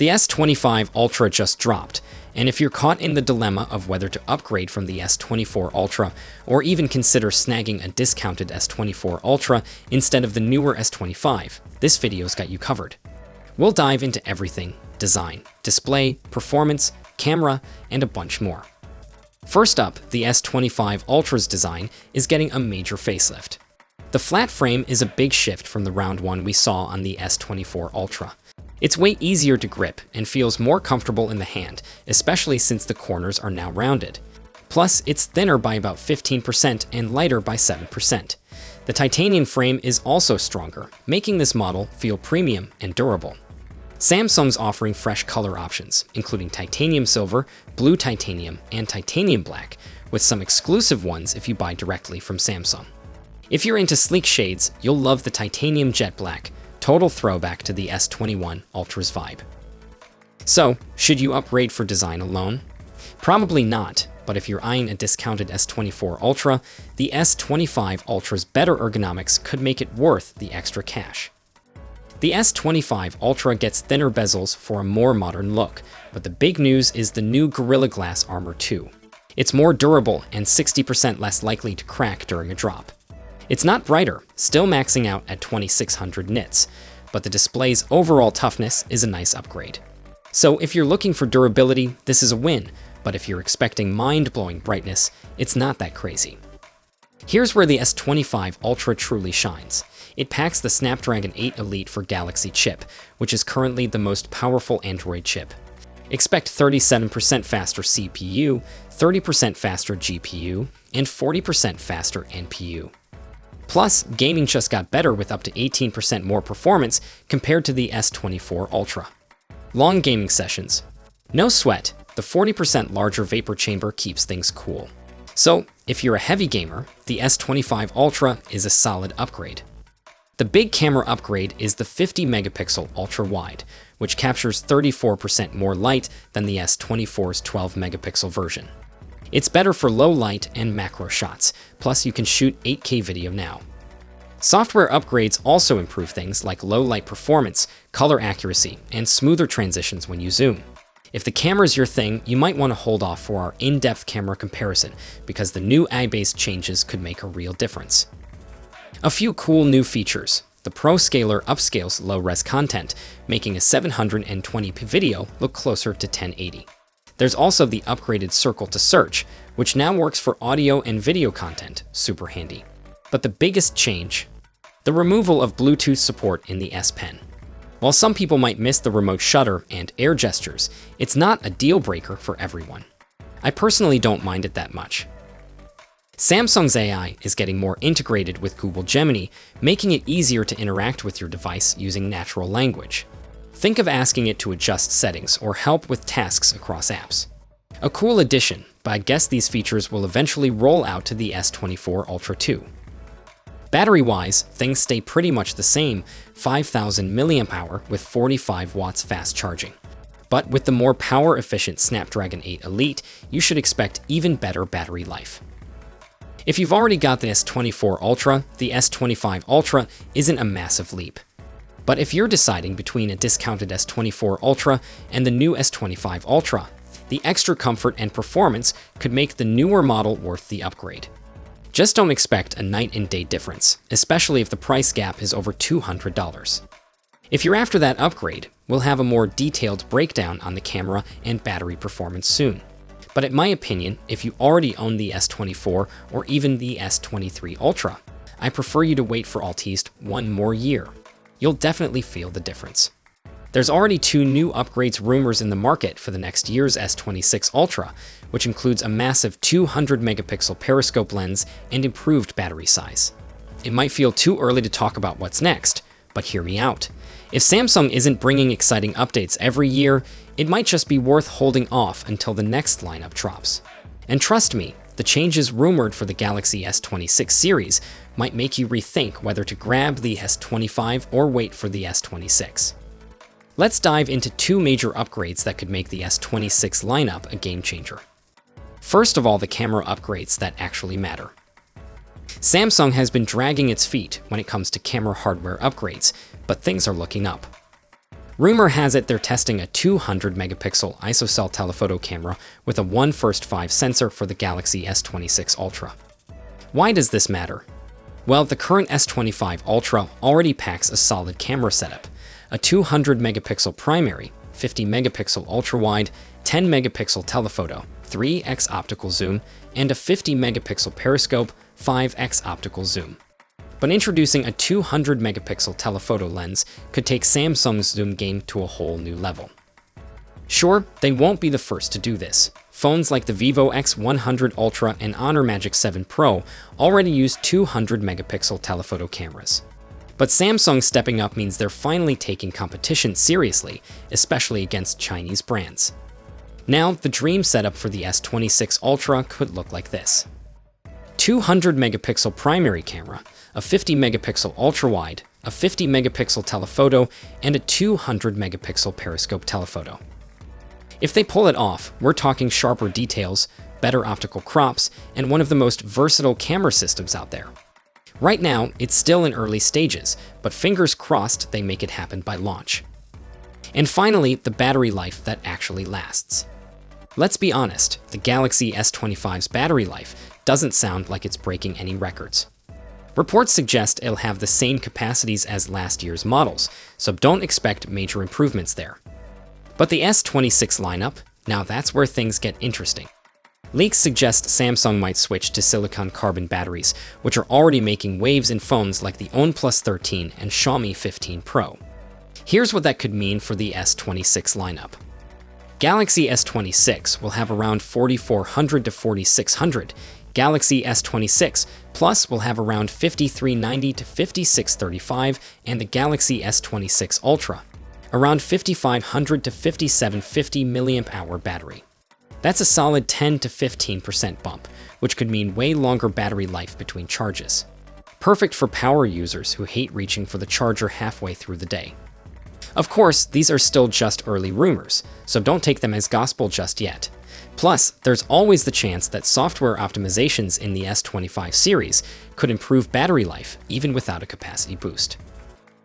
The S25 Ultra just dropped, and if you're caught in the dilemma of whether to upgrade from the S24 Ultra or even consider snagging a discounted S24 Ultra instead of the newer S25, this video's got you covered. We'll dive into everything: design, display, performance, camera, and a bunch more. First up, the S25 Ultra's design is getting a major facelift. The flat frame is a big shift from the round one we saw on the S24 Ultra. It's way easier to grip and feels more comfortable in the hand, especially since the corners are now rounded. Plus, it's thinner by about 15% and lighter by 7%. The titanium frame is also stronger, making this model feel premium and durable. Samsung's offering fresh color options, including titanium silver, blue titanium, and titanium black, with some exclusive ones if you buy directly from Samsung. If you're into sleek shades, you'll love the titanium jet black, total throwback to the S21 Ultra's vibe. So, should you upgrade for design alone? Probably not, but if you're eyeing a discounted S24 Ultra, the S25 Ultra's better ergonomics could make it worth the extra cash. The S25 Ultra gets thinner bezels for a more modern look, but the big news is the new Gorilla Glass Armor 2. It's more durable and 60% less likely to crack during a drop. It's not brighter, still maxing out at 2600 nits, but the display's overall toughness is a nice upgrade. So if you're looking for durability, this is a win, but if you're expecting mind-blowing brightness, it's not that crazy. Here's where the S25 Ultra truly shines. It packs the Snapdragon 8 Elite for Galaxy chip, which is currently the most powerful Android chip. Expect 37% faster CPU, 30% faster GPU, and 40% faster NPU. Plus, gaming just got better with up to 18% more performance compared to the S24 Ultra. Long gaming sessions. No sweat, the 40% larger vapor chamber keeps things cool. So, if you're a heavy gamer, the S25 Ultra is a solid upgrade. The big camera upgrade is the 50-megapixel ultra-wide, which captures 34% more light than the S24's 12-megapixel version. It's better for low light and macro shots, plus you can shoot 8K video now. Software upgrades also improve things like low light performance, color accuracy, and smoother transitions when you zoom. If the camera's your thing, you might want to hold off for our in-depth camera comparison, because the new eye-based changes could make a real difference. A few cool new features. The Pro Scaler upscales low-res content, making a 720p video look closer to 1080. There's also the upgraded Circle to Search, which now works for audio and video content, super handy. But the biggest change? The removal of Bluetooth support in the S Pen. While some people might miss the remote shutter and air gestures, it's not a deal breaker for everyone. I personally don't mind it that much. Samsung's AI is getting more integrated with Google Gemini, making it easier to interact with your device using natural language. Think of asking it to adjust settings or help with tasks across apps. A cool addition, but I guess these features will eventually roll out to the S24 Ultra too. Battery-wise, things stay pretty much the same, 5000 mAh with 45 watts fast charging. But with the more power-efficient Snapdragon 8 Elite, you should expect even better battery life. If you've already got the S24 Ultra, the S25 Ultra isn't a massive leap. But if you're deciding between a discounted S24 Ultra and the new S25 Ultra, the extra comfort and performance could make the newer model worth the upgrade. Just don't expect a night and day difference, especially if the price gap is over $200. If you're after that upgrade, we'll have a more detailed breakdown on the camera and battery performance soon. But in my opinion, if you already own the S24 or even the S23 Ultra, I prefer you to wait for at least one more year. You'll definitely feel the difference. There's already 2 new upgrades rumors in the market for the next year's S26 Ultra, which includes a massive 200-megapixel periscope lens and improved battery size. It might feel too early to talk about what's next, but hear me out. If Samsung isn't bringing exciting updates every year, it might just be worth holding off until the next lineup drops. And trust me, the changes rumored for the Galaxy S26 series might make you rethink whether to grab the S25 or wait for the S26. Let's dive into 2 major upgrades that could make the S26 lineup a game changer. First of all, the camera upgrades that actually matter. Samsung has been dragging its feet when it comes to camera hardware upgrades, but things are looking up. Rumor has it they're testing a 200 megapixel ISOCell telephoto camera with a 1:5 sensor for the Galaxy S26 Ultra. Why does this matter? Well, the current S25 Ultra already packs a solid camera setup: a 200 megapixel primary, 50 megapixel ultra-wide, 10 megapixel telephoto, 3x optical zoom, and a 50 megapixel periscope, 5x optical zoom. But introducing a 200 megapixel telephoto lens could take Samsung's zoom game to a whole new level. Sure, they won't be the first to do this. Phones like the Vivo X100 Ultra and Honor Magic 7 Pro already use 200 megapixel telephoto cameras. But Samsung stepping up means they're finally taking competition seriously, especially against Chinese brands. Now, the dream setup for the S26 Ultra could look like this: 200 megapixel primary camera, a 50 megapixel ultra-wide, a 50 megapixel telephoto, and a 200 megapixel periscope telephoto. If they pull it off, we're talking sharper details, better optical crops, and one of the most versatile camera systems out there. Right now, it's still in early stages, but fingers crossed they make it happen by launch. And finally, the battery life that actually lasts. Let's be honest, the Galaxy S25's battery life doesn't sound like it's breaking any records. Reports suggest it'll have the same capacities as last year's models, so don't expect major improvements there. But the S26 lineup, now that's where things get interesting. Leaks suggest Samsung might switch to silicon-carbon batteries, which are already making waves in phones like the OnePlus 13 and Xiaomi 15 Pro. Here's what that could mean for the S26 lineup. Galaxy S26 will have around 4400 to 4600, Galaxy S26 Plus will have around 5390 to 5635, and the Galaxy S26 Ultra around 5500 to 5750 mAh battery. That's a solid 10 to 15% bump, which could mean way longer battery life between charges. Perfect for power users who hate reaching for the charger halfway through the day. Of course, these are still just early rumors, so don't take them as gospel just yet. Plus, there's always the chance that software optimizations in the S25 series could improve battery life even without a capacity boost.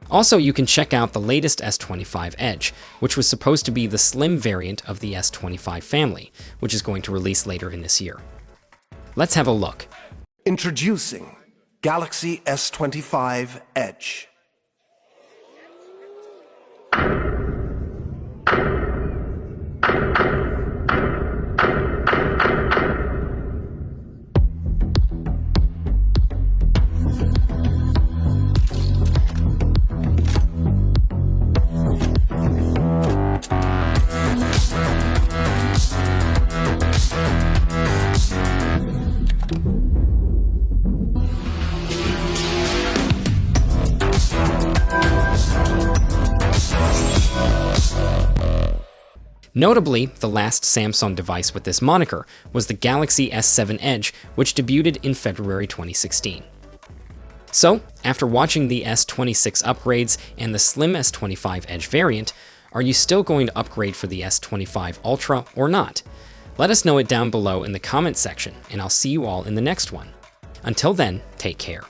Also, you can check out the latest S25 Edge, which was supposed to be the slim variant of the S25 family, which is going to release later in this year. Let's have a look. Introducing Galaxy S25 Edge. Notably, the last Samsung device with this moniker was the Galaxy S7 Edge, which debuted in February 2016. So, after watching the S26 upgrades and the slim S25 Edge variant, are you still going to upgrade for the S25 Ultra or not? Let us know it down below in the comment section, and I'll see you all in the next one. Until then, take care.